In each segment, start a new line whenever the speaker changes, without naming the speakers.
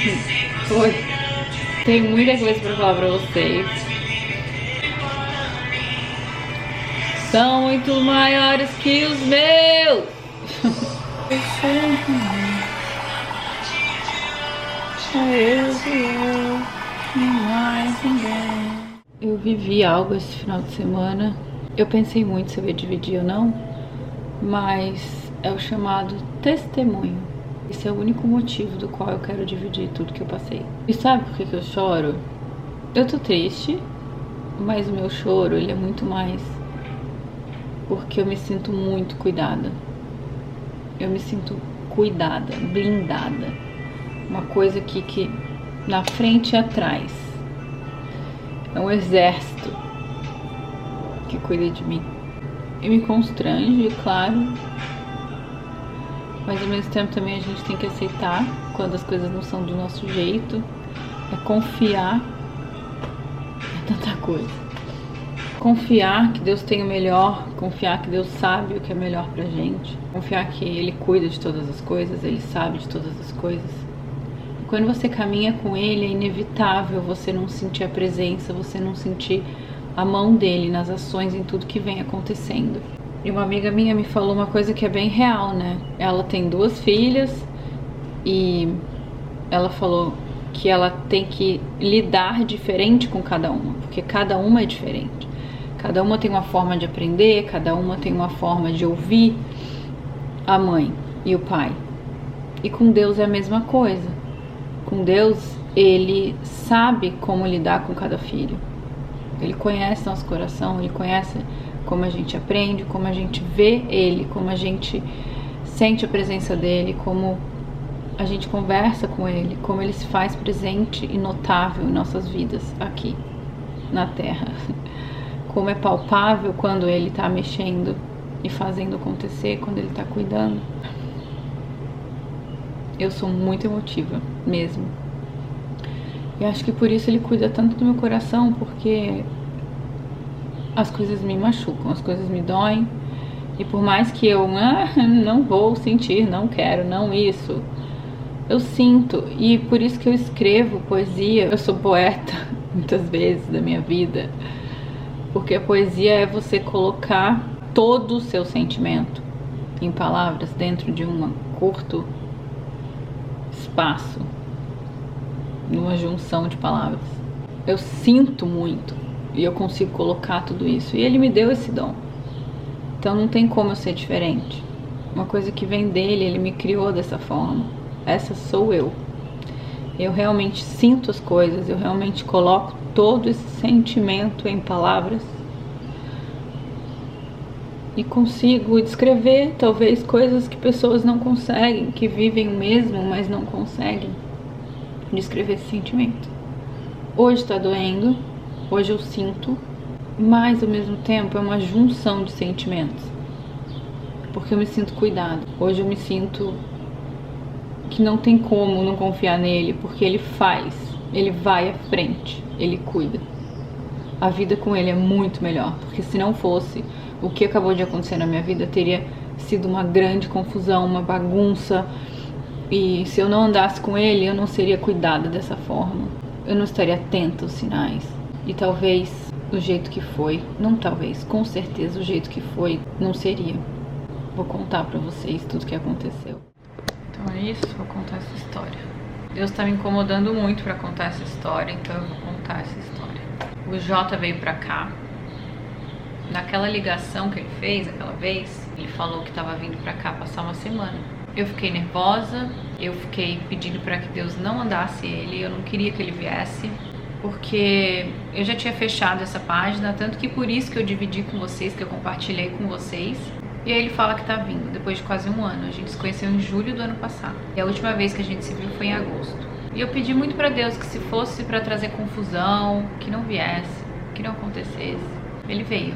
Oi. Tem muita coisa pra falar pra vocês. São muito maiores que os meus. Só eu e mais ninguém. Eu vivi algo esse final de semana. Eu pensei muito se eu ia dividir ou não, mas é o chamado testemunho. Esse é o único motivo do qual eu quero dividir tudo que eu passei. E sabe por que eu choro? Eu tô triste, mas o meu choro, ele é muito mais porque eu me sinto muito cuidada. Eu me sinto cuidada, blindada. Uma coisa que na frente e atrás é um exército que cuida de mim. E me constrange, claro, mas ao mesmo tempo também a gente tem que aceitar quando as coisas não são do nosso jeito. É confiar. É tanta coisa. Confiar que Deus tem o melhor, confiar que Deus sabe o que é melhor pra gente, confiar que Ele cuida de todas as coisas, Ele sabe de todas as coisas. E quando você caminha com Ele, é inevitável você não sentir a presença, você não sentir a mão dele nas ações, em tudo que vem acontecendo. E uma amiga minha me falou uma coisa que é bem real, né? Ela tem 2 filhas e ela falou que ela tem que lidar diferente com cada uma, porque cada uma é diferente. Cada uma tem uma forma de aprender, cada uma tem uma forma de ouvir a mãe e o pai. E com Deus é a mesma coisa. Com Deus, Ele sabe como lidar com cada filho. Ele conhece nosso coração, Ele conhece como a gente aprende, como a gente vê Ele, como a gente sente a presença dEle, como a gente conversa com Ele, como Ele se faz presente e notável em nossas vidas aqui na Terra. Como é palpável quando Ele está mexendo e fazendo acontecer, quando Ele está cuidando. Eu sou muito emotiva, mesmo. E acho que por isso Ele cuida tanto do meu coração, porque as coisas me machucam, as coisas me doem. E por mais que eu não vou sentir, não quero, não isso, eu sinto. E por isso que eu escrevo poesia. Eu sou poeta muitas vezes da minha vida. Porque a poesia é você colocar todo o seu sentimento em palavras dentro de um curto espaço, numa junção de palavras. Eu sinto muito e eu consigo colocar tudo isso. E Ele me deu esse dom. Então não tem como eu ser diferente. Uma coisa que vem dEle, Ele me criou dessa forma. Essa sou eu. Eu realmente sinto as coisas, eu realmente coloco todo esse sentimento em palavras e consigo descrever talvez coisas que pessoas não conseguem, que vivem o mesmo, mas não conseguem descrever esse sentimento. Hoje tá doendo, hoje eu sinto, mas ao mesmo tempo é uma junção de sentimentos, porque eu me sinto cuidado. Hoje eu me sinto que não tem como não confiar nele, porque Ele faz, Ele vai à frente, Ele cuida. A vida com Ele é muito melhor, porque se não fosse, o que acabou de acontecer na minha vida teria sido uma grande confusão, uma bagunça, e se eu não andasse com Ele, eu não seria cuidada dessa forma, eu não estaria atenta aos sinais, e talvez do jeito que foi, não talvez, com certeza o jeito que foi, não seria. Vou contar pra vocês tudo que aconteceu. Então é isso, vou contar essa história. Deus tá me incomodando muito pra contar essa história, então eu vou contar essa história. O Jota veio pra cá. Naquela ligação que ele fez aquela vez, ele falou que tava vindo pra cá passar uma semana. Eu fiquei nervosa, eu fiquei pedindo pra que Deus não andasse ele, eu não queria que ele viesse, porque eu já tinha fechado essa página, tanto que por isso que eu dividi com vocês, que eu compartilhei com vocês. E aí ele fala que tá vindo, depois de quase um ano. A gente se conheceu em julho do ano passado. E a última vez que a gente se viu foi em agosto. E eu pedi muito pra Deus que se fosse pra trazer confusão, que não viesse, que não acontecesse. Ele veio.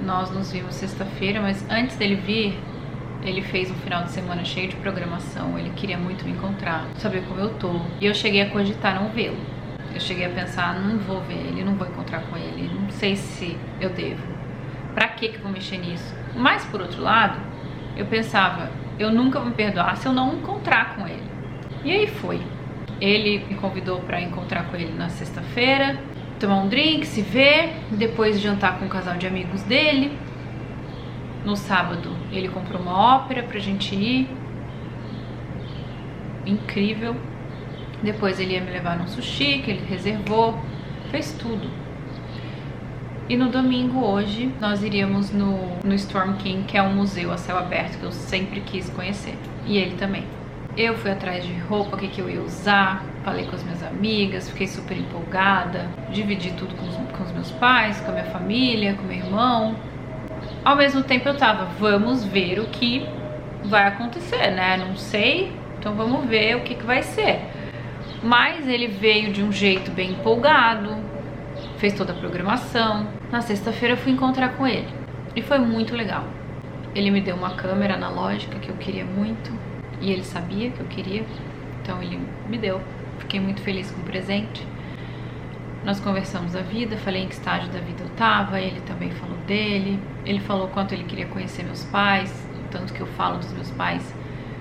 Nós nos vimos sexta-feira, mas antes dele vir, ele fez um final de semana cheio de programação. Ele queria muito me encontrar, saber como eu tô. E eu cheguei a cogitar não vê-lo. Eu cheguei a pensar, não vou ver ele, não vou encontrar com ele, não sei se eu devo. Pra que eu vou mexer nisso? Mas, por outro lado, eu pensava, eu nunca vou me perdoar se eu não encontrar com ele. E aí foi. Ele me convidou para encontrar com ele na sexta-feira, tomar um drink, se ver, depois jantar com um casal de amigos dele. No sábado ele comprou uma ópera pra gente ir, incrível. Depois ele ia me levar num sushi que ele reservou, fez tudo. E no domingo, hoje, nós iríamos no Storm King, que é um museu a céu aberto que eu sempre quis conhecer, e ele também. Eu fui atrás de roupa, o que eu ia usar, falei com as minhas amigas, fiquei super empolgada, dividi tudo com os meus pais, com a minha família, com meu irmão. Ao mesmo tempo eu tava, vamos ver o que vai acontecer, né? Não sei, então vamos ver o que vai ser. Mas ele veio de um jeito bem empolgado, fez toda a programação. Na sexta-feira eu fui encontrar com ele e foi muito legal. Ele me deu uma câmera analógica que eu queria muito e ele sabia que eu queria, então ele me deu. Fiquei muito feliz com o presente. Nós conversamos a vida, falei em que estágio da vida eu tava, ele também falou dele. Ele falou quanto ele queria conhecer meus pais, tanto que eu falo dos meus pais,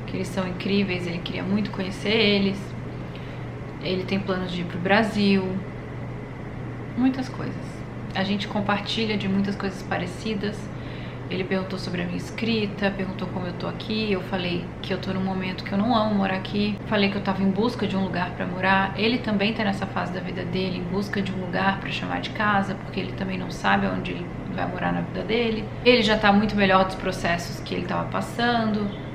que eles são incríveis, ele queria muito conhecer eles. Ele tem planos de ir pro Brasil, muitas coisas. A gente compartilha de muitas coisas parecidas. Ele perguntou sobre a minha escrita, perguntou como eu tô aqui. Eu falei que eu tô num momento que eu não amo morar aqui. Falei que eu tava em busca de um lugar pra morar. Ele também tá nessa fase da vida dele, em busca de um lugar pra chamar de casa, porque ele também não sabe onde ele vai morar na vida dele. Ele já tá muito melhor dos processos que ele tava passando.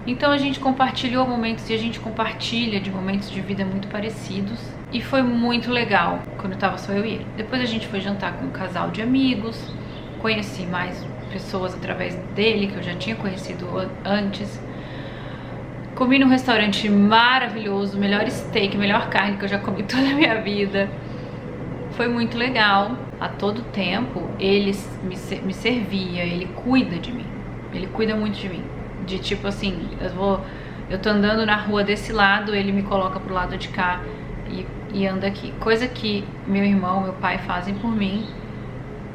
Então a gente compartilhou momentos e a gente compartilha de momentos de vida muito parecidos. E foi muito legal quando tava só eu e ele. Depois a gente foi jantar com um casal de amigos. Conheci mais pessoas através dele, que eu já tinha conhecido antes. Comi num restaurante maravilhoso, melhor steak, melhor carne que eu já comi toda a minha vida. Foi muito legal. A todo tempo ele me servia, ele cuida de mim. Ele cuida muito de mim. De tipo assim, eu tô andando na rua desse lado, ele me coloca pro lado de cá e anda aqui. Coisa que meu irmão, meu pai fazem por mim.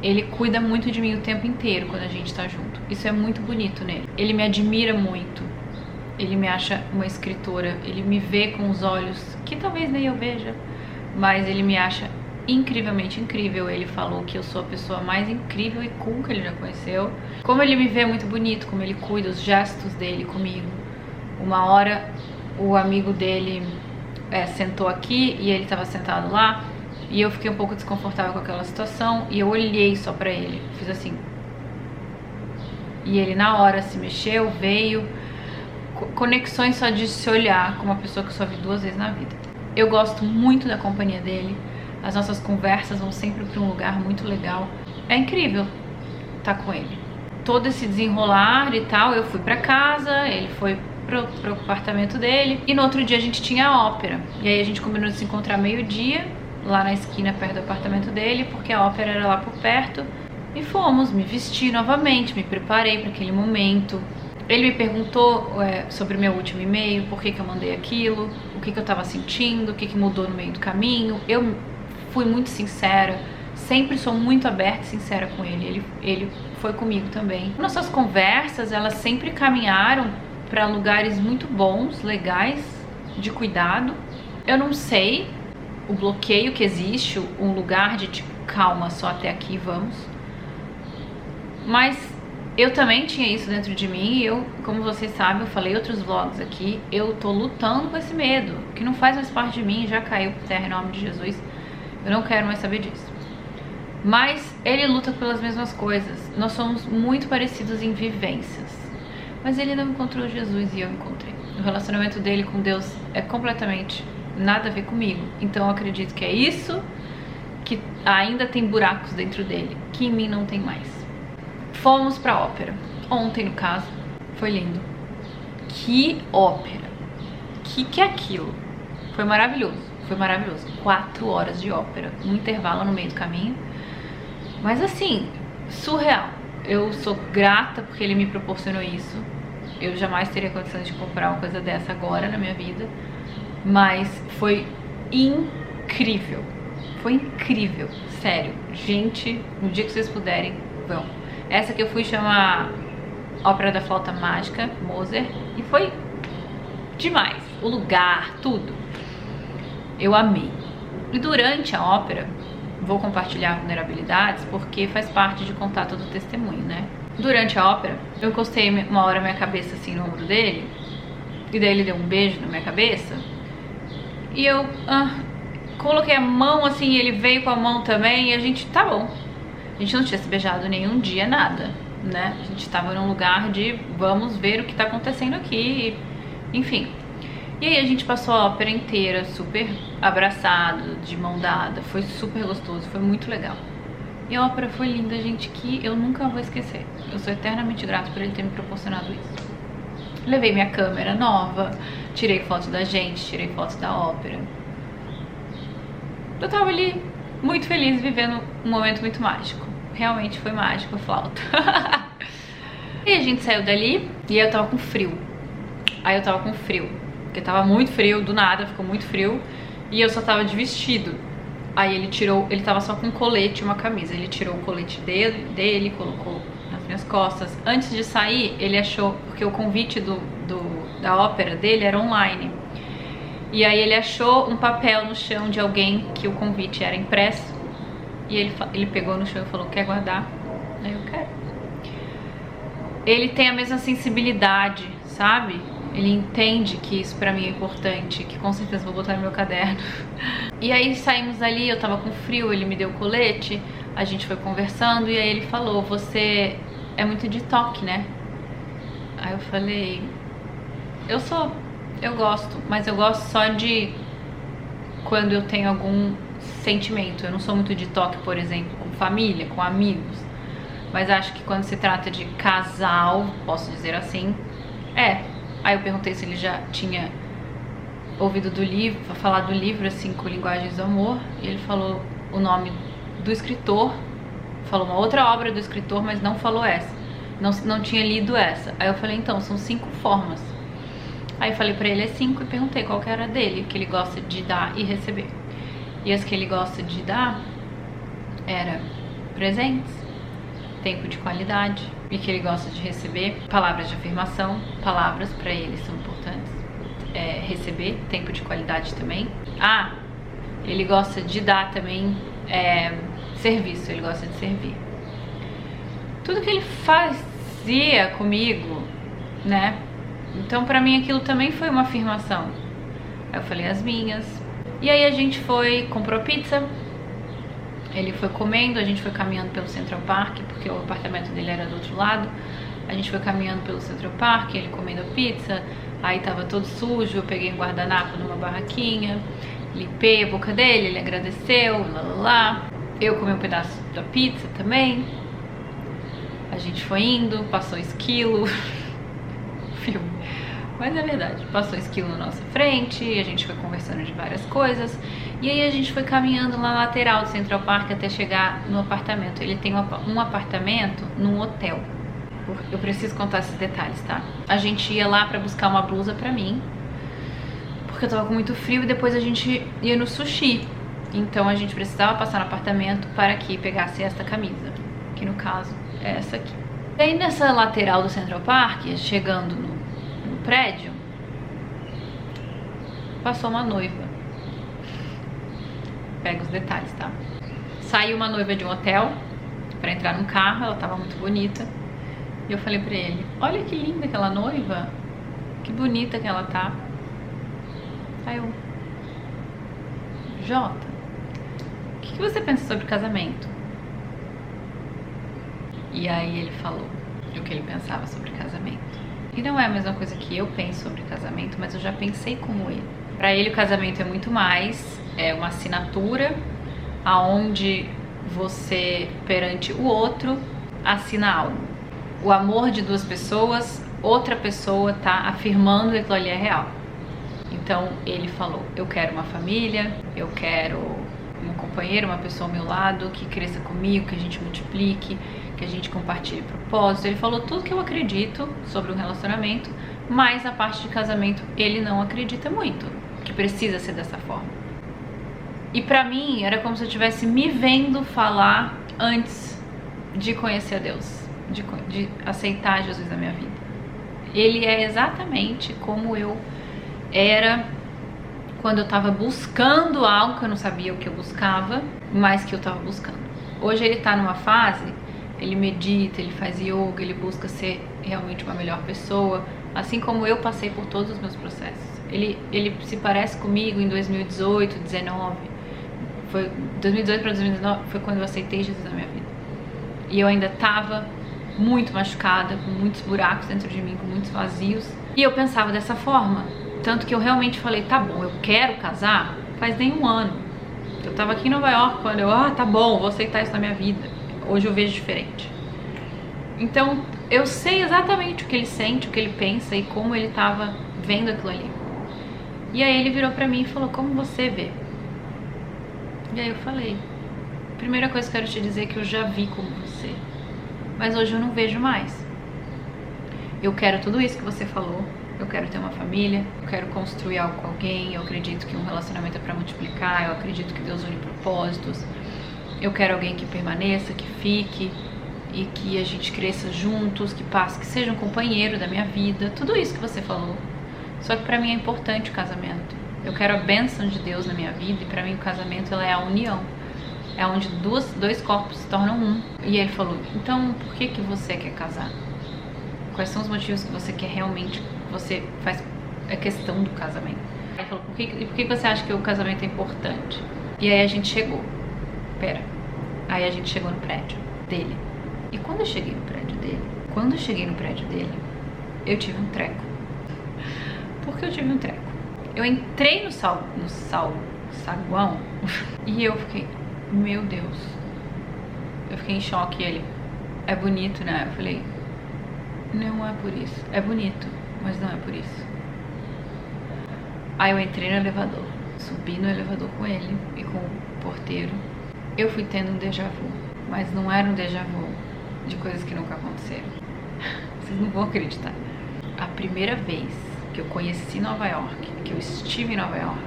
Ele cuida muito de mim o tempo inteiro quando a gente tá junto. Isso é muito bonito nele. Ele me admira muito. Ele me acha uma escritora. Ele me vê com os olhos que talvez nem eu veja, mas ele me acha incrivelmente incrível. Ele falou que eu sou a pessoa mais incrível e cool que ele já conheceu. Como ele me vê muito bonito, como ele cuida, os gestos dele comigo. Uma hora o amigo dele sentou aqui e ele estava sentado lá. E eu fiquei um pouco desconfortável com aquela situação e eu olhei só pra ele, fiz assim. E ele na hora se mexeu, veio. Conexões só de se olhar com uma pessoa que eu só vi 2 vezes na vida. Eu gosto muito da companhia dele, as nossas conversas vão sempre pra um lugar muito legal. É incrível estar com ele. Todo esse desenrolar e tal, eu fui pra casa, ele foi pro apartamento dele. E no outro dia a gente tinha a ópera. E aí a gente combinou de se encontrar meio-dia lá na esquina perto do apartamento dele, porque a ópera era lá por perto. E fomos, me vesti novamente, me preparei para aquele momento. Ele me perguntou sobre o meu último e-mail, por que eu mandei aquilo, o que eu tava sentindo, o que mudou no meio do caminho. Eu fui muito sincera, sempre sou muito aberta e sincera com ele. Ele foi comigo também. Nossas conversas, elas sempre caminharam para lugares muito bons, legais, de cuidado. Eu não sei o bloqueio que existe, um lugar de tipo, calma, só até aqui, vamos. Mas eu também tinha isso dentro de mim e eu, como vocês sabem, eu falei em outros vlogs aqui, eu tô lutando com esse medo, que não faz mais parte de mim, já caiu por terra em nome de Jesus. Eu não quero mais saber disso. Mas ele luta pelas mesmas coisas. Nós somos muito parecidos em vivências. Mas ele não encontrou Jesus e eu encontrei. O relacionamento dele com Deus é completamente nada a ver comigo. Então eu acredito que é isso que ainda tem buracos dentro dele, que em mim não tem mais. Fomos pra ópera. Ontem, no caso, foi lindo. Que ópera! Que é aquilo? Foi maravilhoso. Foi maravilhoso. 4 horas de ópera, um intervalo no meio do caminho. Mas assim, surreal. Eu sou grata porque ele me proporcionou isso. Eu jamais teria condições de comprar uma coisa dessa agora na minha vida. Mas foi incrível. Foi incrível, sério. Gente, no dia que vocês puderem, vão. Essa que eu fui chama Ópera da Flauta Mágica, Mozart. E foi demais. O lugar, tudo. Eu amei. E durante a ópera, vou compartilhar vulnerabilidades porque faz parte de contar todo o testemunho, né? Durante a ópera, eu encostei uma hora minha cabeça assim no ombro dele, e daí ele deu um beijo na minha cabeça, e eu coloquei a mão assim, e ele veio com a mão também, e a gente, tá bom. A gente não tinha se beijado nenhum dia, nada, né? A gente tava num lugar de vamos ver o que tá acontecendo aqui, enfim. E aí a gente passou a ópera inteira super abraçado, de mão dada, foi super gostoso, foi muito legal. E a ópera foi linda, gente, que eu nunca vou esquecer. Eu sou eternamente grato por ele ter me proporcionado isso. Levei minha câmera nova, tirei foto da gente, tirei foto da ópera. Eu tava ali muito feliz, vivendo um momento muito mágico. Realmente foi mágico, flauta. E a gente saiu dali e eu tava com frio. Aí eu tava com frio, porque tava muito frio, do nada ficou muito frio. E eu só tava de vestido. Aí ele tava só com um colete e uma camisa. Ele tirou o colete dele, colocou nas minhas costas. Antes de sair, ele achou, porque o convite da ópera dele era online. E aí ele achou um papel no chão de alguém que o convite era impresso. E ele pegou no chão e falou, quer guardar? Aí eu quero. Ele tem a mesma sensibilidade, sabe? Ele entende que isso pra mim é importante, que com certeza vou botar no meu caderno. E aí saímos dali, eu tava com frio, ele me deu o colete, a gente foi conversando e aí ele falou, você é muito de toque, né? Aí eu falei, eu gosto, mas eu gosto só de quando eu tenho algum sentimento. Eu não sou muito de toque, por exemplo, com família, com amigos. Mas acho que quando se trata de casal, posso dizer assim, Aí eu perguntei se ele já tinha ouvido do livro, falar do livro, assim, com Linguagens do Amor. E ele falou o nome do escritor, falou uma outra obra do escritor, mas não falou essa. Não tinha lido essa. Aí eu falei, então, são 5 formas. Aí eu falei pra ele, 5, e perguntei qual que era dele, que ele gosta de dar e receber. E as que ele gosta de dar era presentes, tempo de qualidade, e que ele gosta de receber palavras de afirmação. Palavras pra ele são importantes. Receber, tempo de qualidade também. Ele gosta de dar também serviço, ele gosta de servir. Tudo que ele fazia comigo, né? Então pra mim aquilo também foi uma afirmação. Aí eu falei as minhas. E aí a gente comprou pizza. Ele foi comendo, a gente foi caminhando pelo Central Park, porque o apartamento dele era do outro lado. A gente foi caminhando pelo Central Park, ele comendo a pizza, aí tava todo sujo, eu peguei um guardanapo numa barraquinha, limpei a boca dele, ele agradeceu, lá. Eu comi um pedaço da pizza também. A gente foi indo, passou esquilo, filme. Mas é verdade, passou esquilo na nossa frente, a gente foi conversando de várias coisas. E aí a gente foi caminhando na lateral do Central Park até chegar no apartamento. Ele tem um apartamento num hotel. Eu preciso contar esses detalhes, tá? A gente ia lá pra buscar uma blusa pra mim, porque eu tava com muito frio, e depois a gente ia no sushi. Então a gente precisava passar no apartamento para que pegasse esta camisa, que no caso é essa aqui. E aí nessa lateral do Central Park, chegando no prédio, passou uma noiva. Pega os detalhes, tá? Saiu uma noiva de um hotel pra entrar num carro, ela tava muito bonita. E eu falei pra ele, olha que linda aquela noiva, que bonita que ela tá. Aí eu, Jota, o que você pensa sobre casamento? E aí ele falou o que ele pensava sobre casamento. E não é a mesma coisa que eu penso sobre casamento, mas eu já pensei como ele. Pra ele o casamento é muito mais, é uma assinatura aonde você, perante o outro, assina algo. O amor de duas pessoas, outra pessoa tá afirmando que aquilo ali é real. Então ele falou, eu quero uma família, eu quero um companheiro, uma pessoa ao meu lado, que cresça comigo, que a gente multiplique, que a gente compartilhe propósito. Ele falou tudo que eu acredito sobre um relacionamento, mas a parte de casamento ele não acredita muito, que precisa ser dessa forma. E pra mim era como se eu estivesse me vendo falar antes de conhecer a Deus, de aceitar Jesus na minha vida. Ele é exatamente como eu era quando eu tava buscando algo que eu não sabia o que eu buscava, mas que eu tava buscando. Hoje ele tá numa fase, ele medita, ele faz yoga, ele busca ser realmente uma melhor pessoa, assim como eu passei por todos os meus processos. Ele se parece comigo em 2018, 2019. Foi 2018 para 2019 foi quando eu aceitei Jesus na minha vida. E eu ainda tava muito machucada, com muitos buracos dentro de mim, com muitos vazios. E eu pensava dessa forma. Tanto que eu realmente falei, tá bom, eu quero casar faz nem um ano. Eu tava aqui em Nova York quando tá bom, vou aceitar isso na minha vida. Hoje eu vejo diferente. Então, eu sei exatamente o que ele sente, o que ele pensa e como ele tava vendo aquilo ali. E aí ele virou pra mim e falou, como você vê? E aí eu falei, primeira coisa que eu quero te dizer é que eu já vi como você, mas hoje eu não vejo mais. Eu quero tudo isso que você falou, eu quero ter uma família, eu quero construir algo com alguém, eu acredito que um relacionamento é pra multiplicar, eu acredito que Deus une propósitos, eu quero alguém que permaneça, que fique e que a gente cresça juntos, que passe, que seja um companheiro da minha vida, tudo isso que você falou. Só que pra mim é importante o casamento. Eu quero a bênção de Deus na minha vida e pra mim o casamento ela é a união. É onde dois corpos se tornam um. E ele falou, então por que você quer casar? Quais são os motivos que você quer realmente, você faz a questão do casamento? Ele falou, por que você acha que o casamento é importante? E aí a gente chegou. Aí a gente chegou no prédio dele. E quando eu cheguei no prédio dele, eu tive um treco. Por que eu tive um treco? Eu entrei no saguão e eu fiquei, meu Deus. Eu fiquei em choque. Ele, é bonito, né? Eu falei, não é por isso. É bonito, mas não é por isso. Aí eu entrei no elevador, subi no elevador com ele e com o porteiro. Eu fui tendo um déjà vu, mas não era um déjà vu de coisas que nunca aconteceram. Vocês não vão acreditar. A primeira vez que eu conheci Nova York, que eu estive em Nova York,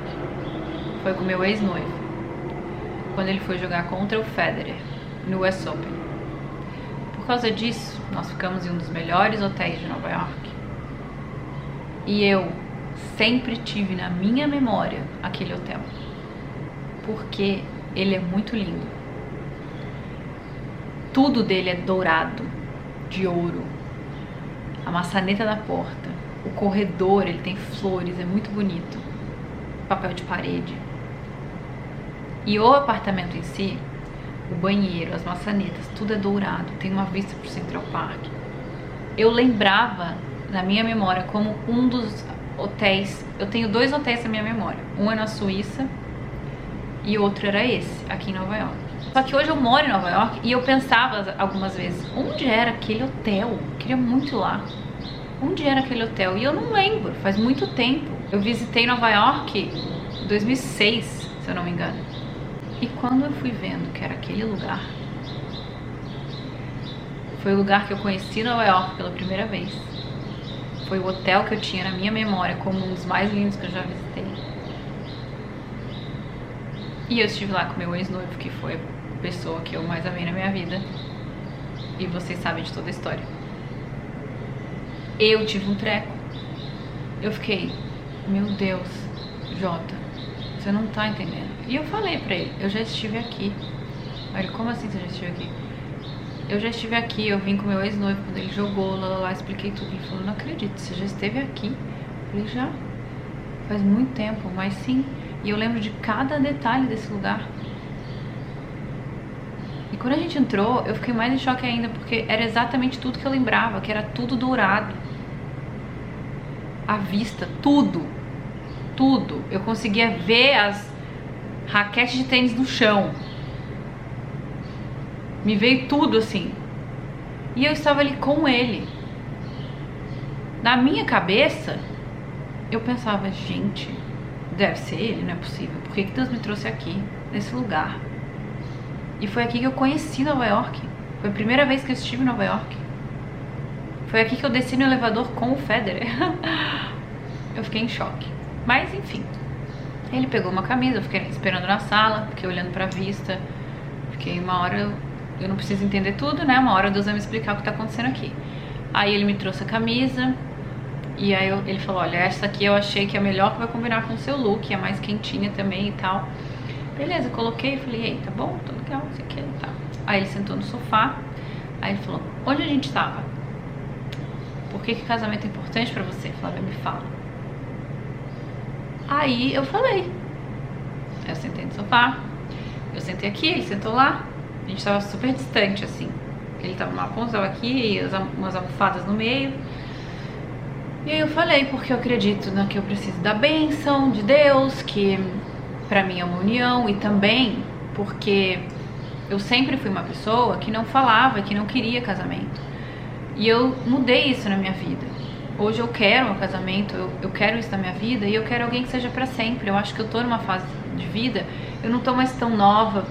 foi com meu ex-noivo, quando ele foi jogar contra o Federer no US Open. Por causa disso, nós ficamos em um dos melhores hotéis de Nova York. E eu sempre tive na minha memória aquele hotel, porque ele é muito lindo. Tudo dele é dourado, de ouro. A maçaneta da porta, o corredor, ele tem flores, é muito bonito. Papel de parede. E o apartamento em si, o banheiro, as maçanetas, tudo é dourado, tem uma vista pro Central Park. Eu lembrava na minha memória como um dos hotéis, eu tenho 2 hotéis na minha memória. Um é na Suíça e outro era esse, aqui em Nova York. Só que hoje eu moro em Nova York e eu pensava algumas vezes, onde era aquele hotel? Eu queria muito ir lá. Onde era aquele hotel? E eu não lembro, faz muito tempo. Eu visitei Nova York em 2006, se eu não me engano. E quando eu fui vendo que era aquele lugar, foi o lugar que eu conheci Nova York pela primeira vez. Foi o hotel que eu tinha na minha memória como um dos mais lindos que eu já visitei. E eu estive lá com meu ex-noivo, que foi a pessoa que eu mais amei na minha vida. E vocês sabem de toda a história. Eu tive um treco. Eu fiquei, meu Deus, Jota, você não tá entendendo. E eu falei pra ele, eu já estive aqui. Aí ele, como assim você já estive aqui? Eu já estive aqui, eu vim com meu ex-noivo quando ele jogou, lá, expliquei tudo. Ele falou, não acredito, você já esteve aqui? Eu falei, já, faz muito tempo, mas sim. E eu lembro de cada detalhe desse lugar. E quando a gente entrou, eu fiquei mais em choque ainda, porque era exatamente tudo que eu lembrava, que era tudo dourado. A vista, tudo. Tudo. Eu conseguia ver as raquetes de tênis no chão. Me veio tudo assim. E eu estava ali com ele. Na minha cabeça, eu pensava, gente, deve ser ele, não é possível. Por que Deus me trouxe aqui, nesse lugar? E foi aqui que eu conheci Nova York. Foi a primeira vez que eu estive em Nova York. Foi aqui que eu desci no elevador com o Federer. Eu fiquei em choque. Mas enfim. Ele pegou uma camisa, eu fiquei esperando na sala, fiquei olhando pra vista. Fiquei uma hora, eu não preciso entender tudo, né? Uma hora Deus vai me explicar o que tá acontecendo aqui. Aí ele me trouxe a camisa. E aí ele falou, olha, essa aqui eu achei que é a melhor, que vai combinar com o seu look, é mais quentinha também e tal. Beleza, coloquei e falei, ei, tá bom, tá legal, não sei o que, tá. Aí ele sentou no sofá, aí ele falou, onde a gente tava? Por que casamento é importante pra você? Flávia, me fala. Aí eu falei. Aí eu sentei no sofá, eu sentei aqui, ele sentou lá, a gente tava super distante, assim. Ele tava numa ponta, tava aqui, umas almofadas no meio. E aí eu falei, porque eu acredito que eu preciso da bênção de Deus, que pra mim é uma união, e também porque eu sempre fui uma pessoa que não falava, que não queria casamento. E eu mudei isso na minha vida. Hoje eu quero um casamento, eu quero isso na minha vida, e eu quero alguém que seja pra sempre. Eu acho que eu tô numa fase de vida, eu não tô mais tão nova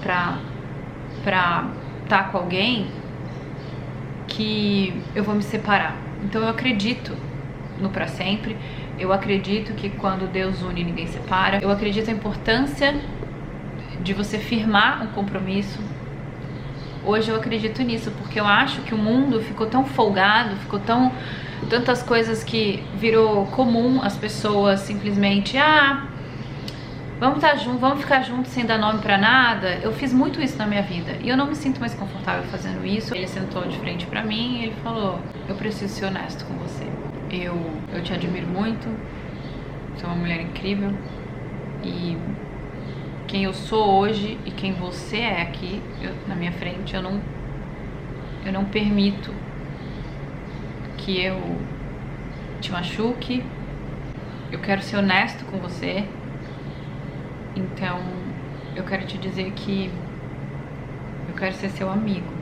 pra estar com alguém que eu vou me separar. Então eu acredito no pra sempre. Eu acredito que quando Deus une, ninguém separa. Eu acredito na importância de você firmar um compromisso. Hoje eu acredito nisso, porque eu acho que o mundo ficou tão folgado, ficou tantas coisas que virou comum as pessoas simplesmente, vamos estar juntos, vamos ficar juntos sem dar nome pra nada. Eu fiz muito isso na minha vida e eu não me sinto mais confortável fazendo isso. Ele sentou de frente pra mim e ele falou, eu preciso ser honesto com você. Eu te admiro muito, você é uma mulher incrível, e quem eu sou hoje e quem você é aqui na minha frente, eu não permito que eu te machuque. Eu quero ser honesto com você, então eu quero te dizer que eu quero ser seu amigo.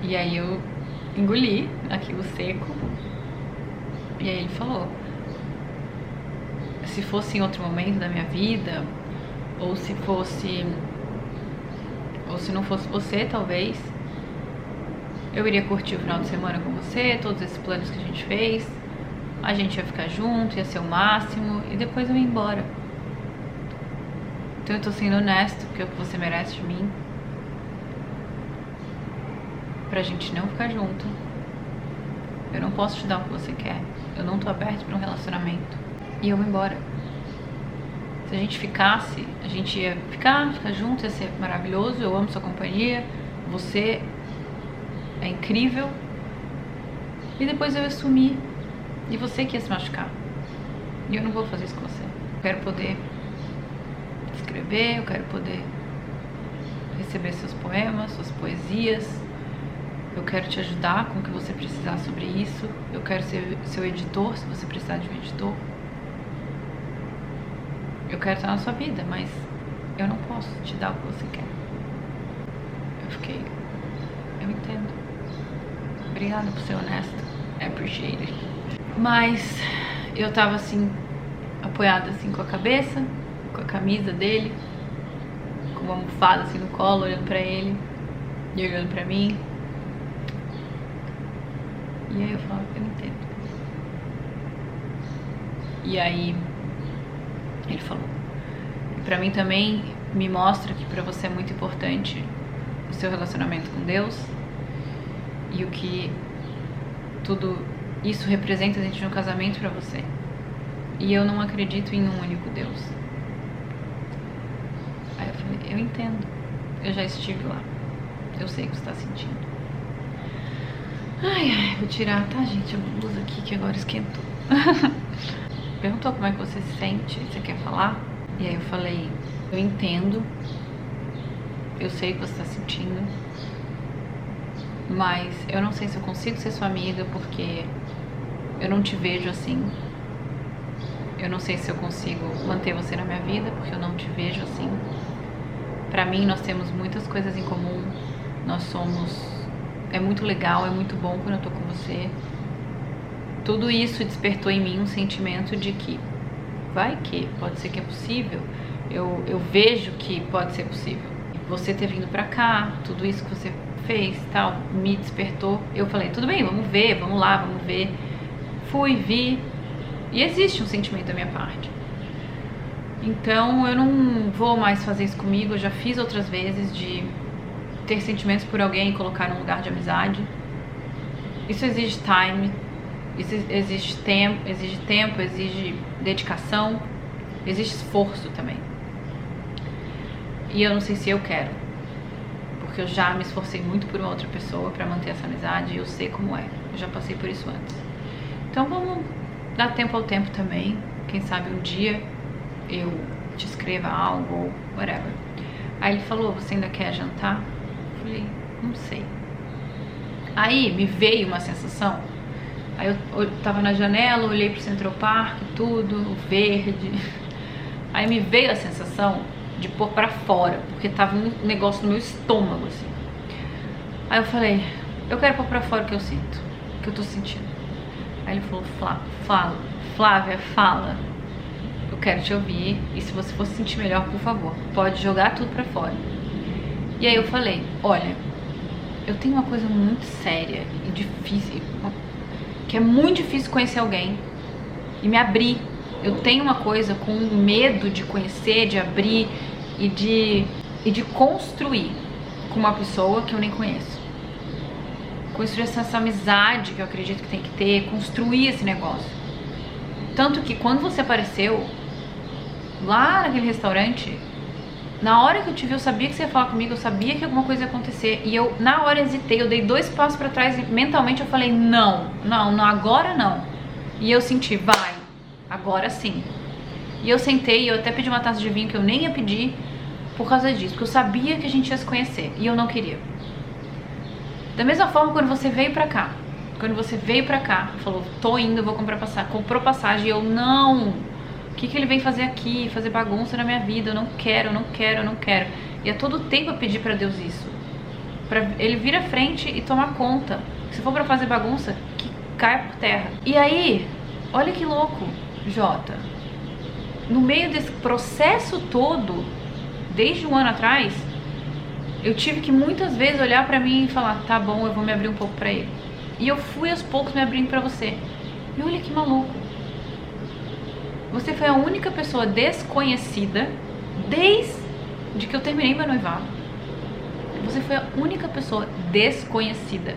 E aí eu engoli aquilo seco. E aí ele falou, se fosse em outro momento da minha vida, ou se não fosse você, talvez eu iria curtir o final de semana com você, todos esses planos que a gente fez, a gente ia ficar junto, ia ser o máximo, e depois eu ia embora. Então eu tô sendo honesto, porque é o que você merece de mim, pra gente não ficar junto. Eu não posso te dar o que você quer, eu não tô aberto pra um relacionamento, e eu vou embora. Se a gente ficasse, a gente ia ficar junto, ia ser maravilhoso, eu amo sua companhia, você é incrível, e depois eu ia sumir, e você que ia se machucar, e eu não vou fazer isso com você. Eu quero poder escrever, eu quero poder receber seus poemas, suas poesias, eu quero te ajudar com o que você precisar sobre isso, eu quero ser seu editor, se você precisar de um editor. Eu quero estar na sua vida, mas eu não posso te dar o que você quer. Eu entendo. Obrigada por ser honesta. I appreciate it. Mas eu tava assim, apoiada assim com a cabeça, com a camisa dele, com uma almofada assim no colo, olhando pra ele e olhando pra mim. E aí eu falo, eu entendo. E aí ele falou, pra mim também me mostra que pra você é muito importante o seu relacionamento com Deus e o que tudo isso representa dentro de um casamento pra você. E eu não acredito em um único Deus. Aí eu falei, eu entendo, eu já estive lá, eu sei o que você tá sentindo. Ai, vou tirar, tá, gente, a blusa aqui que agora esquentou. Perguntou como é que você se sente, você quer falar? E aí eu falei, eu entendo, eu sei o que você tá sentindo, mas eu não sei se eu consigo ser sua amiga porque eu não te vejo assim. Eu não sei se eu consigo manter você na minha vida porque eu não te vejo assim. Pra mim, nós temos muitas coisas em comum, é muito legal, é muito bom quando eu tô com você. Tudo isso despertou em mim um sentimento de que pode ser que é possível. Eu vejo que pode ser possível. Você ter vindo pra cá, tudo isso que você fez, tal, me despertou. Eu falei, tudo bem, vamos ver, vamos lá, vamos ver. Fui, vi, e existe um sentimento da minha parte. Então eu não vou mais fazer isso comigo. Eu já fiz outras vezes de ter sentimentos por alguém e colocar num lugar de amizade. Isso exige time, exige tempo, exige dedicação, exige esforço também. E eu não sei se eu quero, porque eu já me esforcei muito por uma outra pessoa pra manter essa amizade e eu sei como é. Eu já passei por isso antes. Então vamos dar tempo ao tempo também. Quem sabe um dia eu te escreva algo ou whatever. Aí ele falou, você ainda quer jantar? Eu falei, não sei. Aí me veio uma sensação. Aí eu tava na janela, olhei pro Central Park, tudo verde. Aí me veio a sensação de pôr pra fora, porque tava um negócio no meu estômago, assim. Aí eu falei, eu quero pôr pra fora o que eu sinto, o que eu tô sentindo. Aí ele falou, Flávia, fala. Eu quero te ouvir, e se você for se sentir melhor, por favor, pode jogar tudo pra fora. E aí eu falei, olha, eu tenho uma coisa muito séria e difícil, que é muito difícil conhecer alguém e me abrir. Eu tenho uma coisa com medo de conhecer, de abrir e de construir com uma pessoa que eu nem conheço. Construir essa amizade que eu acredito que tem que ter, construir esse negócio. Tanto que quando você apareceu lá naquele restaurante, na hora que eu te vi, eu sabia que você ia falar comigo, eu sabia que alguma coisa ia acontecer. E eu, na hora, hesitei, eu dei 2 passos pra trás e mentalmente eu falei, não, agora não. E eu senti, vai, agora sim. E eu sentei e eu até pedi uma taça de vinho que eu nem ia pedir por causa disso, porque eu sabia que a gente ia se conhecer e eu não queria. Da mesma forma, quando você veio pra cá, falou, tô indo, eu vou comprar passagem, comprou passagem e eu, não, o que ele vem fazer aqui, fazer bagunça na minha vida, eu não quero. E a todo tempo eu pedi pra Deus isso, pra ele vir à frente e tomar conta, se for pra fazer bagunça, que caia por terra. E aí, olha que louco, Jota, no meio desse processo todo, desde um ano atrás, eu tive que muitas vezes olhar pra mim e falar, tá bom, eu vou me abrir um pouco pra ele. E eu fui aos poucos me abrindo pra você. E olha que maluco. Você foi a única pessoa desconhecida desde que eu terminei meu noivado. Você foi a única pessoa desconhecida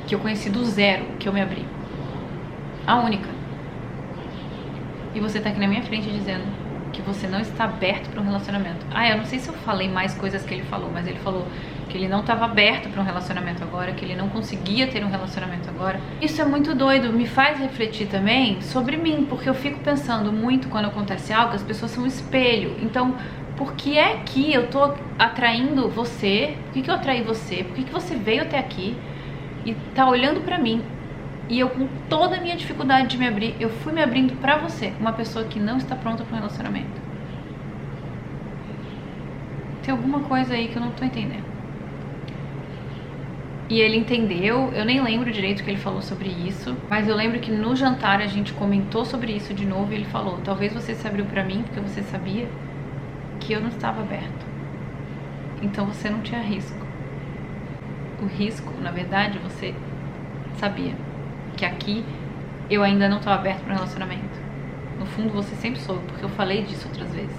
que eu conheci do zero, que eu me abri. A única. E você tá aqui na minha frente dizendo que você não está aberto para um relacionamento. Eu não sei se eu falei mais coisas que ele falou, mas ele falou que ele não estava aberto para um relacionamento agora, que ele não conseguia ter um relacionamento agora. Isso é muito doido, me faz refletir também sobre mim, porque eu fico pensando muito quando acontece algo, as pessoas são um espelho. Então, por que é que eu tô atraindo você? Por que eu atraí você? Por que você veio até aqui e tá olhando pra mim? E eu, com toda a minha dificuldade de me abrir, eu fui me abrindo pra você, uma pessoa que não está pronta para um relacionamento. Tem alguma coisa aí que eu não tô entendendo. E ele entendeu, eu nem lembro direito o que ele falou sobre isso, mas eu lembro que no jantar a gente comentou sobre isso de novo e ele falou, talvez você se abriu pra mim porque você sabia que eu não estava aberto. Então você não tinha risco. O risco, na verdade, você sabia que aqui eu ainda não estava aberto para um relacionamento. No fundo você sempre soube, porque eu falei disso outras vezes.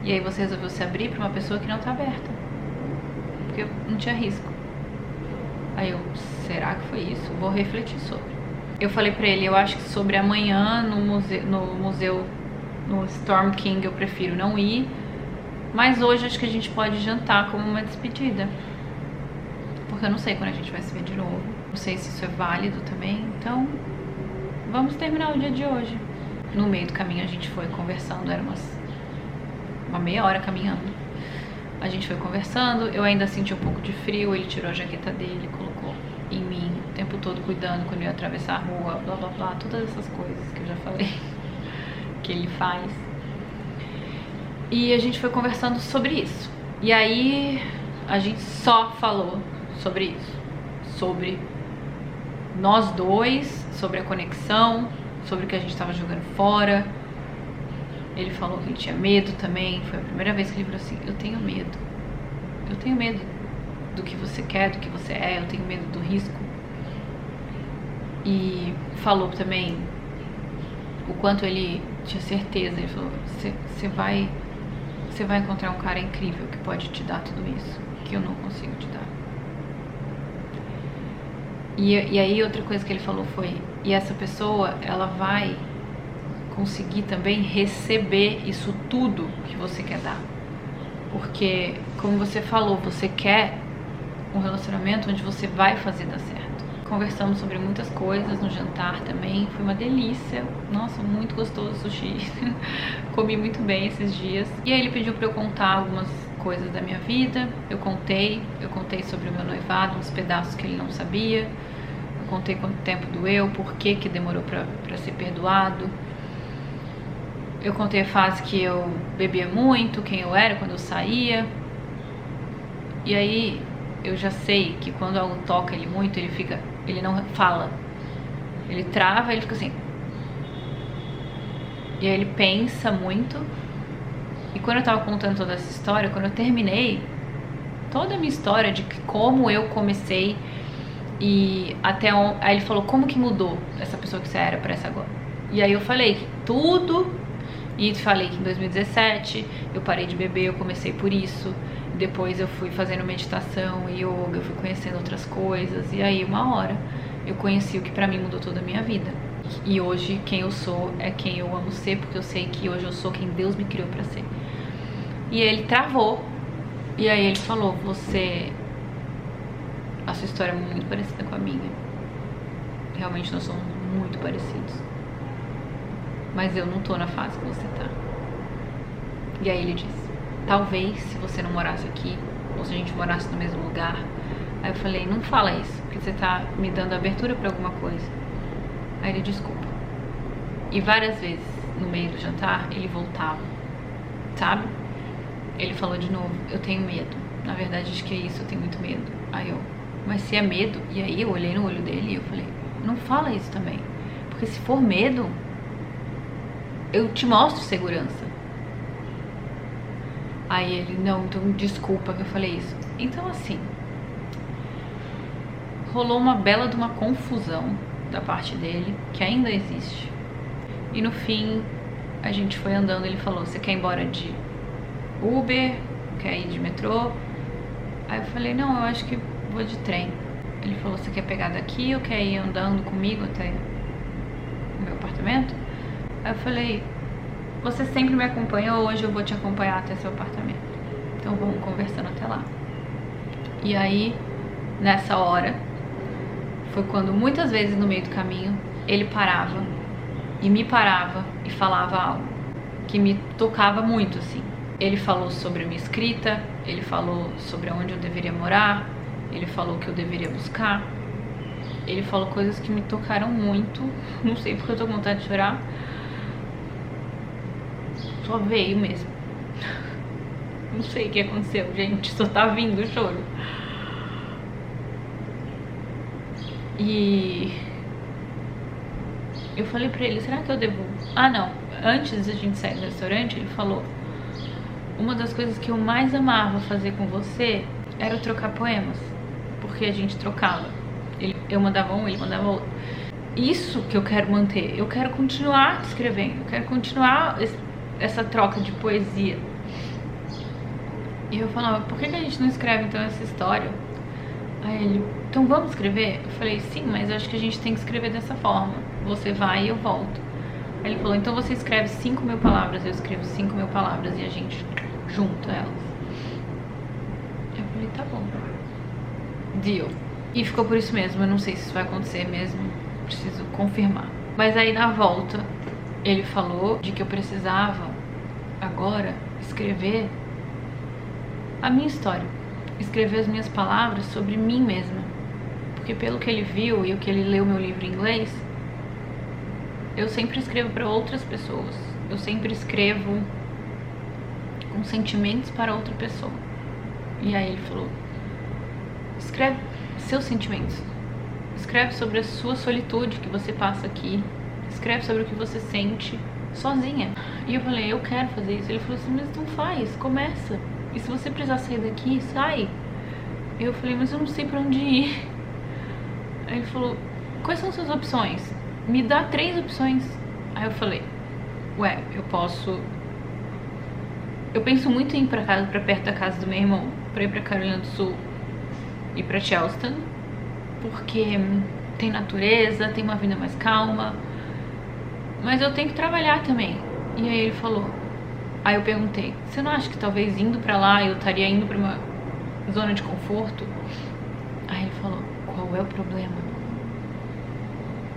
E aí você resolveu se abrir para uma pessoa que não está aberta, porque não tinha risco. Aí eu, será que foi isso? Vou refletir sobre. Eu falei pra ele, eu acho que sobre amanhã no museu, no Storm King, eu prefiro não ir, mas hoje acho que a gente pode jantar como uma despedida, porque eu não sei quando a gente vai se ver de novo, não sei se isso é válido também, então vamos terminar o dia de hoje. No meio do caminho a gente foi conversando, era uma meia hora caminhando. A gente foi conversando, eu ainda senti um pouco de frio, ele tirou a jaqueta dele, colocou em mim o tempo todo cuidando quando eu ia atravessar a rua, blá blá blá, todas essas coisas que eu já falei que ele faz. E a gente foi conversando sobre isso. E aí a gente só falou sobre isso, sobre nós dois, sobre a conexão, sobre o que a gente estava jogando fora. Ele falou que ele tinha medo também, foi a primeira vez que ele falou assim, eu tenho medo do que você quer, do que você é, eu tenho medo do risco. E falou também o quanto ele tinha certeza, ele falou, você vai encontrar um cara incrível que pode te dar tudo isso, que eu não consigo te dar. E aí outra coisa que ele falou foi, e essa pessoa, ela vai conseguir também receber isso tudo que você quer dar. Porque, como você falou, você quer um relacionamento onde você vai fazer dar certo. Conversamos sobre muitas coisas no jantar também, foi uma delícia. Nossa, muito gostoso o sushi. Comi muito bem esses dias. E aí ele pediu pra eu contar algumas coisas da minha vida. Eu contei sobre o meu noivado, uns pedaços que ele não sabia. Eu contei quanto tempo doeu, por que demorou pra ser perdoado. Eu contei a fase que eu bebia muito, quem eu era quando eu saía. E aí eu já sei que quando algo toca ele muito, ele não fala. Ele trava, ele fica assim. E aí ele pensa muito. E quando eu tava contando toda essa história, quando eu terminei toda a minha história de como eu comecei e até onde, aí ele falou, como que mudou essa pessoa que você era pra essa agora? E aí eu falei que tudo. E falei que em 2017 eu parei de beber, eu comecei por isso. Depois eu fui fazendo meditação e yoga, eu fui conhecendo outras coisas. E aí uma hora eu conheci o que pra mim mudou toda a minha vida. E hoje quem eu sou é quem eu amo ser, porque eu sei que hoje eu sou quem Deus me criou pra ser. E ele travou. E aí ele falou, a sua história é muito parecida com a minha. Realmente nós somos muito parecidos. Mas eu não tô na fase que você tá. E aí ele disse, talvez se você não morasse aqui, ou se a gente morasse no mesmo lugar. Aí eu falei, não fala isso, porque você tá me dando abertura pra alguma coisa. Aí ele, desculpa. E várias vezes no meio do jantar ele voltava, sabe? Ele falou de novo, eu tenho medo. Na verdade acho que é isso, eu tenho muito medo. Aí eu, mas se é medo, e aí eu olhei no olho dele e eu falei, não fala isso também, porque se for medo, eu te mostro segurança. Aí ele, não, então desculpa que eu falei isso. Então assim, rolou uma bela de uma confusão da parte dele, que ainda existe. E no fim, a gente foi andando, ele falou, você quer ir embora de Uber? Quer ir de metrô? Aí eu falei, não, eu acho que vou de trem. Ele falou, você quer pegar daqui ou quer ir andando comigo até o meu apartamento? Aí eu falei, você sempre me acompanhou, hoje eu vou te acompanhar até seu apartamento. Então vamos conversando até lá. E aí, nessa hora, foi quando muitas vezes no meio do caminho, ele parava e me parava e falava algo que me tocava muito, assim. Ele falou sobre a minha escrita, ele falou sobre onde eu deveria morar, ele falou que eu deveria buscar. Ele falou coisas que me tocaram muito, não sei porque eu tô com vontade de chorar. Só veio mesmo. Não sei o que aconteceu, gente, só tá vindo o choro. E eu falei pra ele, será que eu devo... Ah, não, antes da gente sair do restaurante, ele falou, uma das coisas que eu mais amava fazer com você era trocar poemas, porque a gente trocava. Eu mandava um, ele mandava outro. Isso que eu quero manter, eu quero continuar escrevendo, eu quero continuar essa troca de poesia. E eu falava, por que a gente não escreve então essa história? Aí ele, então vamos escrever? Eu falei, sim, mas eu acho que a gente tem que escrever dessa forma. Você vai e eu volto. Aí ele falou, então você escreve 5.000 palavras, eu escrevo 5.000 palavras e a gente junta elas. Eu falei, tá bom. Deal. E ficou por isso mesmo, eu não sei se isso vai acontecer mesmo, preciso confirmar. Mas aí na volta, ele falou de que eu precisava agora escrever a minha história, escrever as minhas palavras sobre mim mesma, porque pelo que ele viu e o que ele leu meu livro em inglês, eu sempre escrevo para outras pessoas, eu sempre escrevo com sentimentos para outra pessoa. E aí ele falou, escreve seus sentimentos, escreve sobre a sua solitude que você passa aqui, escreve sobre o que você sente sozinha. E eu falei, eu quero fazer isso. Ele falou assim, mas não faz, começa. E se você precisar sair daqui, sai. Eu falei, mas eu não sei pra onde ir. Aí ele falou, quais são suas opções? Me dá 3 opções. Aí eu falei, ué, eu penso muito em ir pra casa, pra perto da casa do meu irmão, pra ir pra Carolina do Sul e pra Charleston. porque tem natureza, tem uma vida mais calma, mas eu tenho que trabalhar também. E aí ele falou, aí eu perguntei, você não acha que talvez indo pra lá eu estaria indo pra uma zona de conforto? Aí ele falou, qual é o problema?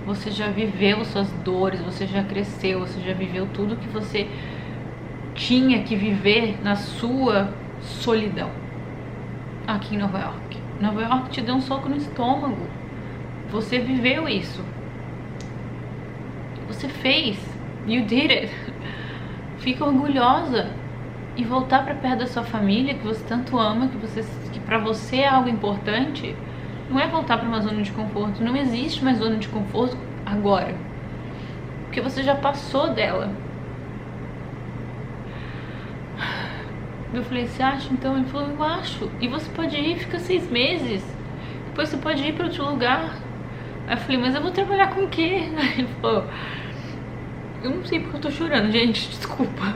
Você já viveu suas dores, você já cresceu, você já viveu tudo que você tinha que viver na sua solidão aqui em Nova York. Nova York te deu um soco no estômago. Você viveu isso. Você fez. You did it. Fica orgulhosa. E voltar pra perto da sua família, que você tanto ama, que pra você é algo importante, não é voltar pra uma zona de conforto. Não existe mais zona de conforto agora. Porque você já passou dela. Eu falei, você acha? Então ele falou, eu acho. E você pode ir, fica 6 meses. Depois você pode ir pra outro lugar. Aí eu falei, mas eu vou trabalhar com o quê? Aí ele falou, eu não sei porque eu tô chorando, gente, desculpa.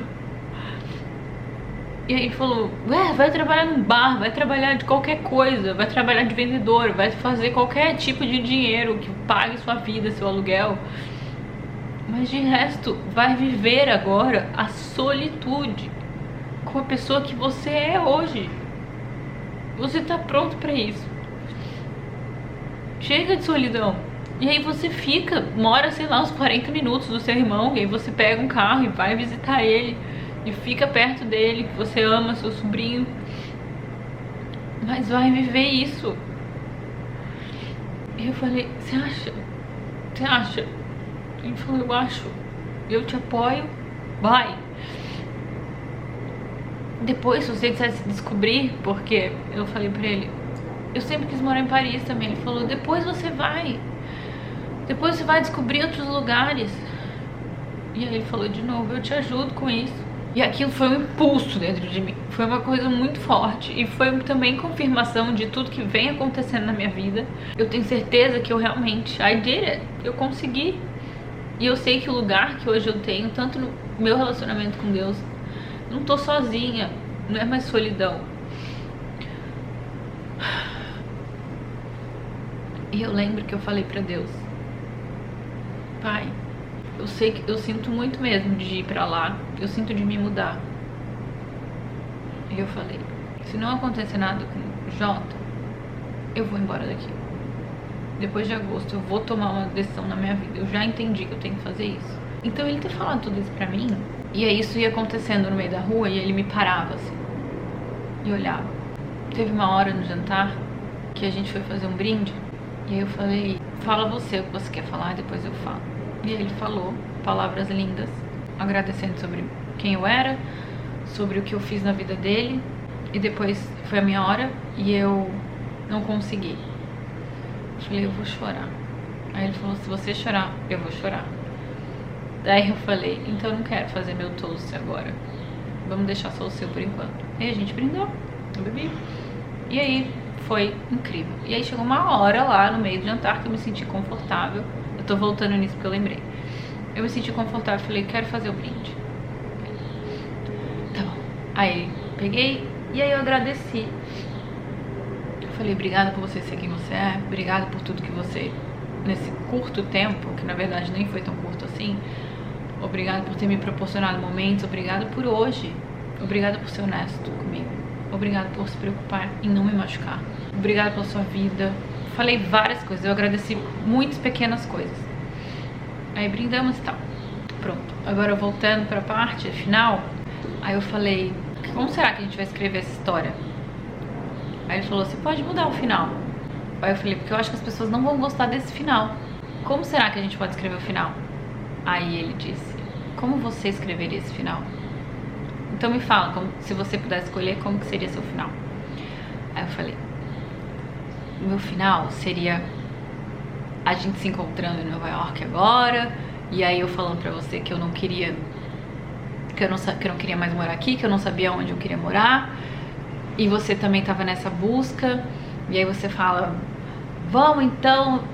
E aí ele falou, ué, vai trabalhar num bar, vai trabalhar de qualquer coisa, vai trabalhar de vendedor, vai fazer qualquer tipo de dinheiro que pague sua vida, seu aluguel. Mas de resto, vai viver agora a solitude com a pessoa que você é hoje. Você tá pronto pra isso. Chega de solidão. E aí você fica, mora, sei lá, uns 40 minutos do seu irmão, e aí você pega um carro e vai visitar ele, e fica perto dele, que você ama, seu sobrinho. Mas vai viver isso. E eu falei, você acha? Você acha? Ele falou, eu acho. Eu te apoio. Vai. Depois, se você quiser se descobrir, porque eu falei pra ele, eu sempre quis morar em Paris também. Ele falou, depois você vai. Depois você vai descobrir outros lugares. E aí ele falou de novo, eu te ajudo com isso. E aquilo foi um impulso dentro de mim. Foi uma coisa muito forte. E foi também confirmação de tudo que vem acontecendo na minha vida. Eu tenho certeza que eu realmente, I did it. Eu consegui. E eu sei que o lugar que hoje eu tenho, tanto no meu relacionamento com Deus, não tô sozinha. Não é mais solidão. E eu lembro que eu falei pra Deus, Pai, eu sei que eu sinto muito mesmo de ir pra lá. Eu sinto de me mudar. E eu falei, se não acontecer nada com o Jota, eu vou embora daqui. Depois de agosto eu vou tomar uma decisão na minha vida. Eu já entendi que eu tenho que fazer isso. Então ele ter falado tudo isso pra mim, e aí isso ia acontecendo no meio da rua, e ele me parava assim e olhava. Teve uma hora no jantar que a gente foi fazer um brinde, e aí eu falei, fala você o que você quer falar, depois eu falo. E aí ele falou palavras lindas, agradecendo sobre quem eu era, sobre o que eu fiz na vida dele. E depois foi a minha hora e eu não consegui. Eu falei, eu vou chorar. Aí ele falou, se você chorar, eu vou chorar. Daí eu falei, então eu não quero fazer meu toast agora, vamos deixar só o seu por enquanto. E aí a gente brindou, eu bebi. E aí foi incrível. E aí chegou uma hora lá no meio do jantar que eu me senti confortável. Eu tô voltando nisso porque eu lembrei. Eu me senti confortável, falei, quero fazer o brinde. Tá bom. Aí peguei e aí eu agradeci. Eu falei, obrigada por você ser quem você é, obrigada por tudo que você, nesse curto tempo, que na verdade nem foi tão curto assim, obrigada por ter me proporcionado momentos, obrigada por hoje, obrigada por ser honesto comigo, obrigada por se preocupar em não me machucar, obrigada pela sua vida. Falei várias coisas, eu agradeci muitas pequenas coisas. Aí brindamos e tal. Pronto, agora voltando pra parte final, aí eu falei, como será que a gente vai escrever essa história? Aí ele falou, você pode mudar o final. Aí eu falei, porque eu acho que as pessoas não vão gostar desse final. Como será que a gente pode escrever o final? Aí ele disse, como você escreveria esse final? Então me fala, se você pudesse escolher, como que seria seu final? Aí eu falei, o meu final seria a gente se encontrando em Nova York agora, e aí eu falando pra você que eu não queria, que eu não queria mais morar aqui, que eu não sabia onde eu queria morar, e você também tava nessa busca, e aí você fala, vamos então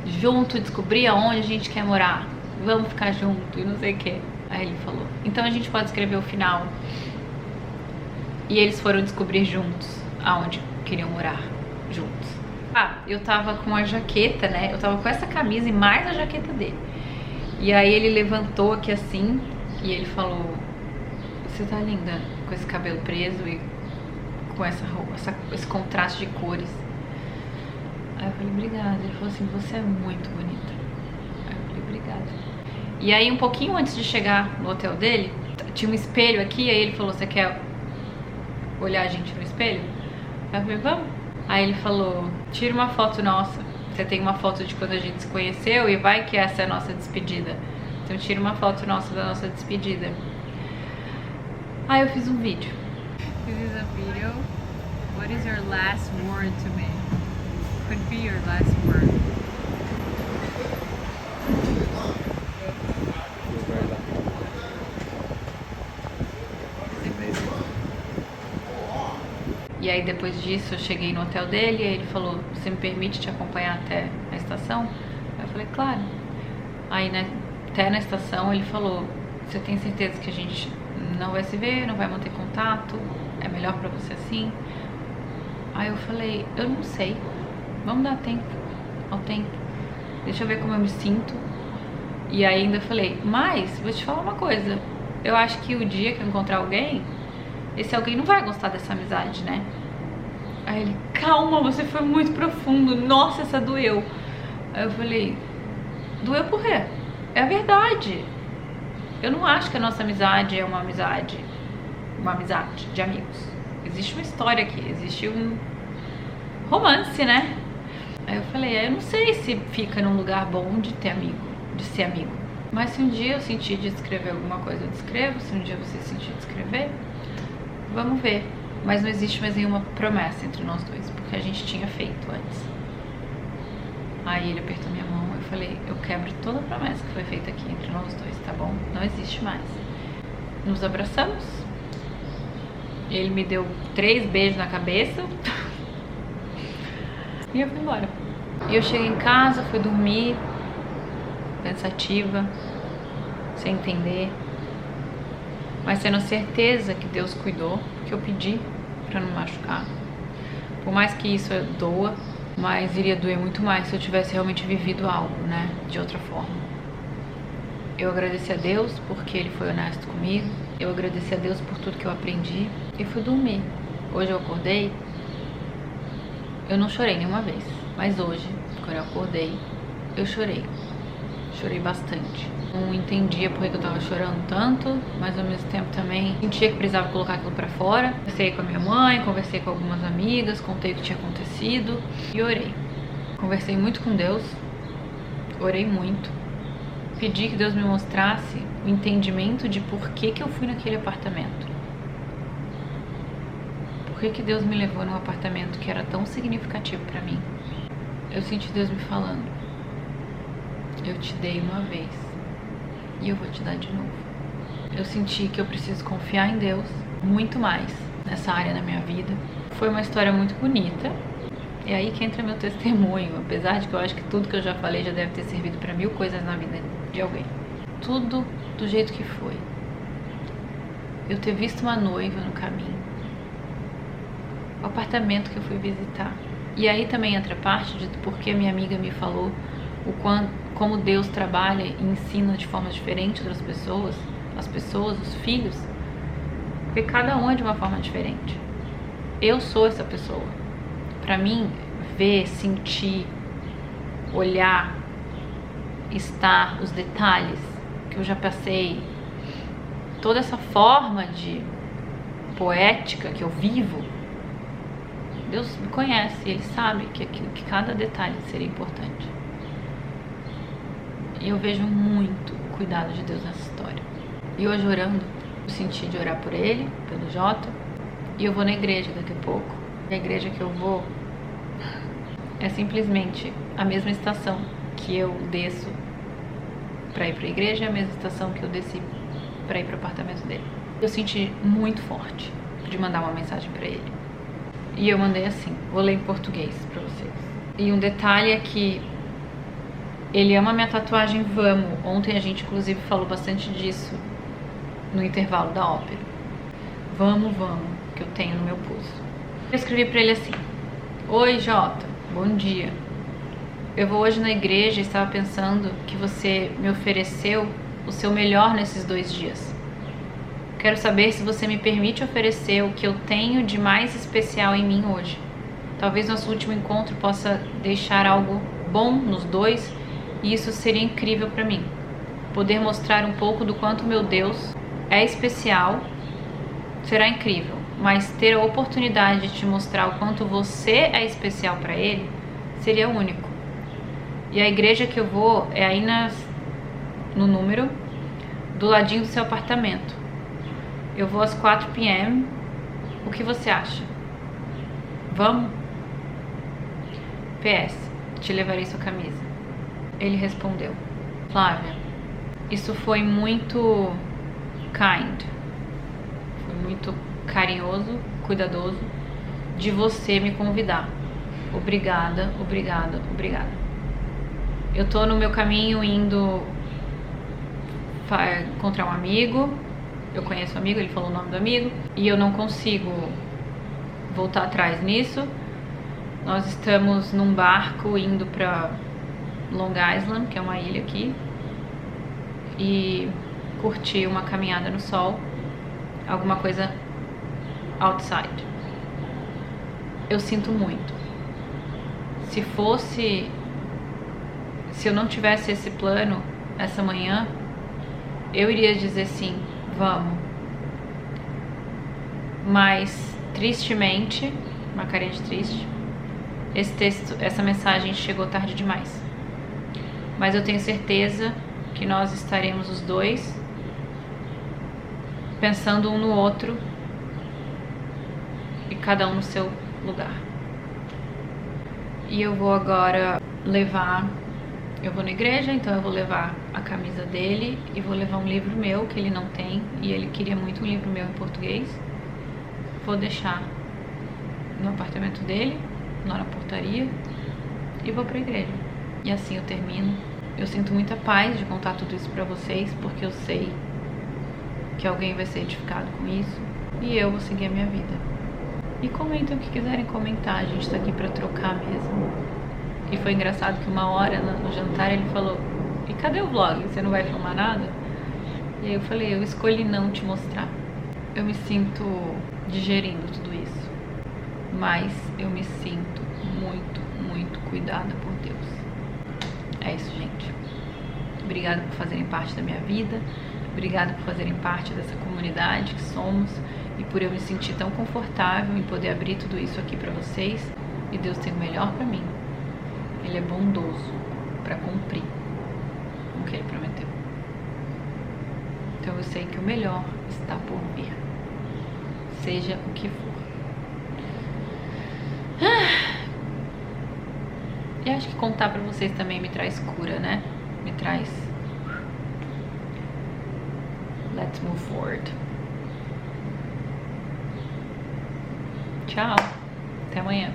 junto descobrir aonde a gente quer morar, vamos ficar junto e não sei o que. Aí ele falou, então a gente pode escrever o final. E eles foram descobrir juntos aonde queriam morar juntos. Ah, eu tava com a jaqueta, né? Eu tava com essa camisa e mais a jaqueta dele. E aí ele levantou aqui assim e ele falou: você tá linda com esse cabelo preso e com essa roupa, esse contraste de cores. Aí eu falei: obrigada. Ele falou assim: você é muito bonita. Aí eu falei: obrigada. E aí um pouquinho antes de chegar no hotel dele, tinha um espelho aqui. Aí ele falou: você quer olhar a gente no espelho? Aí eu falei: vamos. Aí ele falou: tira uma foto nossa. Você tem uma foto de quando a gente se conheceu e vai que essa é a nossa despedida. Então tira uma foto nossa da nossa despedida. Aí eu fiz um vídeo. This is a video. What is your last word to me? Could be your last word. E aí depois disso eu cheguei no hotel dele e ele falou: você me permite te acompanhar até a estação? Aí eu falei: claro. Aí né, até na estação ele falou: você tem certeza que a gente não vai se ver, não vai manter contato? É melhor pra você assim? Aí eu falei: eu não sei, vamos dar tempo ao tempo, deixa eu ver como eu me sinto. E aí ainda falei: mas vou te falar uma coisa, eu acho que o dia que eu encontrar alguém, esse alguém não vai gostar dessa amizade, né? Aí ele: calma, você foi muito profundo, nossa, essa doeu. Aí eu falei: doeu por quê? É a verdade. Eu não acho que a nossa amizade é uma amizade de amigos. Existe uma história aqui, existe um romance, né? Aí eu falei: eu não sei se fica num lugar bom de ter amigo, de ser amigo. Mas se um dia eu sentir de escrever alguma coisa, eu descrevo. Se um dia você sentir de escrever, vamos ver. Mas não existe mais nenhuma promessa entre nós dois, porque a gente tinha feito antes. Aí ele apertou minha mão e eu falei: eu quebro toda a promessa que foi feita aqui entre nós dois, tá bom? Não existe mais. Nos abraçamos. Ele me deu 3 beijos na cabeça. E eu fui embora. E eu cheguei em casa, fui dormir, pensativa, sem entender, mas tendo certeza que Deus cuidou, que eu pedi pra não machucar. Por mais que isso doa, mas iria doer muito mais se eu tivesse realmente vivido algo, né, de outra forma. Eu agradeci a Deus porque Ele foi honesto comigo. Eu agradeci a Deus por tudo que eu aprendi e fui dormir. Hoje eu acordei, eu não chorei nenhuma vez, mas hoje, quando eu acordei, eu chorei. Chorei bastante. Não entendia por que eu tava chorando tanto, mas ao mesmo tempo também sentia que precisava colocar aquilo pra fora. Conversei com a minha mãe, conversei com algumas amigas, contei o que tinha acontecido e orei. Conversei muito com Deus, orei muito. Pedi que Deus me mostrasse o entendimento de por que eu fui naquele apartamento. Por que Deus me levou num apartamento que era tão significativo pra mim. Eu senti Deus me falando: eu te dei uma vez e eu vou te dar de novo. Eu senti que eu preciso confiar em Deus muito mais nessa área da minha vida. Foi uma história muito bonita. É aí que entra meu testemunho, apesar de que eu acho que tudo que eu já falei já deve ter servido para 1000 coisas na vida de alguém. Tudo do jeito que foi. Eu ter visto uma noiva no caminho, o apartamento que eu fui visitar. E aí também entra a parte de porque a minha amiga me falou como Deus trabalha e ensina de forma diferente outras pessoas, as pessoas, os filhos, porque cada um é de uma forma diferente. Eu sou essa pessoa. Pra mim, ver, sentir, olhar, estar, os detalhes que eu já passei, toda essa forma de poética que eu vivo, Deus me conhece, Ele sabe que cada detalhe seria importante. E eu vejo muito o cuidado de Deus nessa história. E hoje orando, eu senti de orar por ele, pelo Jota, e eu vou na igreja daqui a pouco. E a igreja que eu vou é simplesmente a mesma estação que eu desço pra ir pra igreja, é a mesma estação que eu desci pra ir pro apartamento dele. Eu senti muito forte de mandar uma mensagem pra ele. E eu mandei assim, vou ler em português pra vocês. E um detalhe é que ele ama minha tatuagem Vamos. Ontem a gente inclusive falou bastante disso no intervalo da ópera. Vamos, que eu tenho no meu pulso. Eu escrevi pra ele assim: oi, Jota, Bom dia. Eu vou hoje na igreja e estava pensando que você me ofereceu o seu melhor nesses 2 dias. Quero saber se você me permite oferecer o que eu tenho de mais especial em mim hoje. Talvez nosso último encontro possa deixar algo bom nos dois e isso seria incrível para mim. Poder mostrar um pouco do quanto meu Deus é especial será incrível, mas ter a oportunidade de te mostrar o quanto você é especial para Ele seria único. E a igreja que eu vou é aí no número, do ladinho do seu apartamento. Eu vou às 4 p.m. O que você acha? Vamos? PS, te levarei sua camisa. Ele respondeu: Flávia, isso foi muito kind, foi muito carinhoso, cuidadoso de você me convidar. Obrigada, obrigada, obrigada. Eu tô no meu caminho indo encontrar um amigo. Eu conheço o amigo, ele falou o nome do amigo e eu não consigo voltar atrás nisso. Nós estamos num barco indo pra Long Island, que é uma ilha aqui, e curtir uma caminhada no sol, alguma coisa outside. Eu sinto muito. Se eu não tivesse esse plano essa manhã, eu iria dizer sim, vamos. Mas tristemente, uma carinha de triste, essa mensagem chegou tarde demais. Mas eu tenho certeza que nós estaremos os dois pensando um no outro e cada um no seu lugar. E eu vou agora eu vou na igreja, então eu vou levar a camisa dele e vou levar um livro meu que ele não tem e ele queria muito um livro meu em português. Vou deixar no apartamento dele, lá na portaria, e vou pra igreja. E assim eu termino. Eu sinto muita paz de contar tudo isso pra vocês, porque eu sei que alguém vai ser edificado com isso e eu vou seguir a minha vida. E comentem o que quiserem comentar, a gente tá aqui pra trocar mesmo. E foi engraçado que uma hora no jantar ele falou: e cadê o vlog? Você não vai filmar nada? E aí eu falei: eu escolhi não te mostrar. Eu me sinto digerindo tudo isso, mas eu me sinto muito, muito cuidada por Deus. É isso, gente. Obrigada por fazerem parte da minha vida. Obrigada por fazerem parte dessa comunidade que somos e por eu me sentir tão confortável em poder abrir tudo isso aqui pra vocês. E Deus tem o melhor pra mim. Ele é bondoso pra cumprir o que Ele prometeu. Então eu sei que o melhor está por vir, seja o que for. E acho que contar pra vocês também me traz cura, né? Me traz... Let's move forward. Tchau. Até amanhã.